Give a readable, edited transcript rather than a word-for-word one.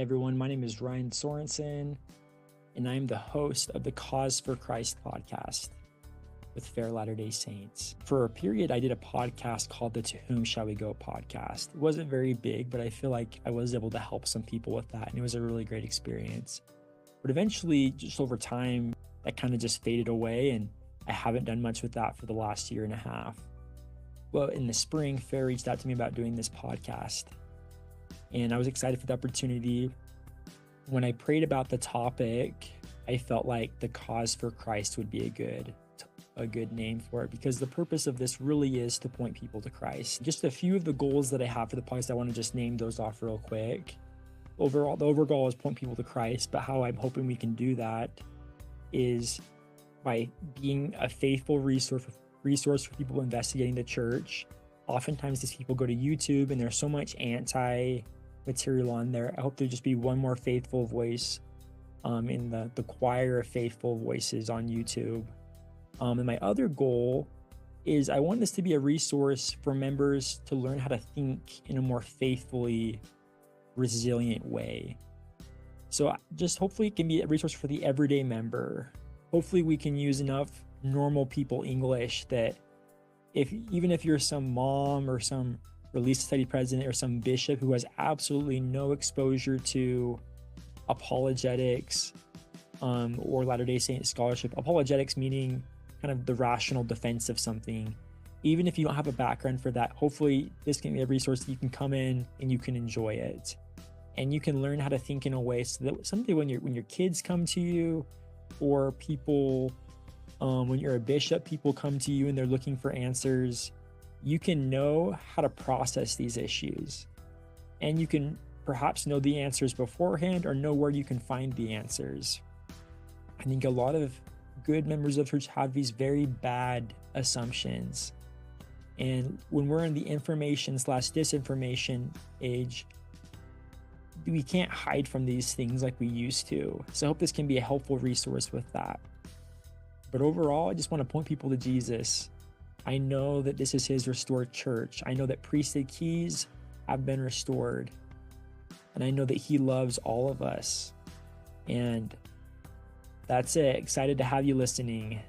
everyone. My name is Ryan Sorensen, and I am the host of the Cause for Christ podcast with Fair Latter-day Saints. For a period, I did a podcast called the To Whom Shall We Go podcast. It wasn't very big, but I feel like I was able to help some people with that, and it was a really great experience. But eventually, just over time, that kind of just faded away, and I haven't done much with that for the last year and a half. Well, in the spring, Fair reached out to me about doing this podcast, and I was excited for the opportunity. When I prayed about the topic, I felt like the Cause for Christ would be a good name for it, because the purpose of this really is to point people to Christ. Just a few of the goals that I have for the podcast, I want to just name those off real quick. Overall, the overall goal is point people to Christ, but how I'm hoping we can do that is by being a faithful resource for people investigating the church. Oftentimes these people go to YouTube and there's so much anti-material on there. I hope there just be one more faithful voice in the choir of faithful voices on YouTube. And my other goal is I want this to be a resource for members to learn how to think in a more faithfully resilient way. So just hopefully it can be a resource for the everyday member. Hopefully we can use enough normal people English that even if you're some mom or some Relief Society president or some bishop who has absolutely no exposure to apologetics or Latter-day Saint scholarship, apologetics meaning kind of the rational defense of something, even if you don't have a background for that, hopefully this can be a resource that you can come in and you can enjoy it. And you can learn how to think in a way so that someday when your kids come to you, or people, when you're a bishop, people come to you and they're looking for answers, you can know how to process these issues. And you can perhaps know the answers beforehand or know where you can find the answers. I think a lot of good members of church have these very bad assumptions. And when we're in the information/disinformation age, we can't hide from these things like we used to. So I hope this can be a helpful resource with that. But overall, I just want to point people to Jesus. I know that this is his restored church. I know that priesthood keys have been restored. And I know that he loves all of us. And that's it. Excited to have you listening.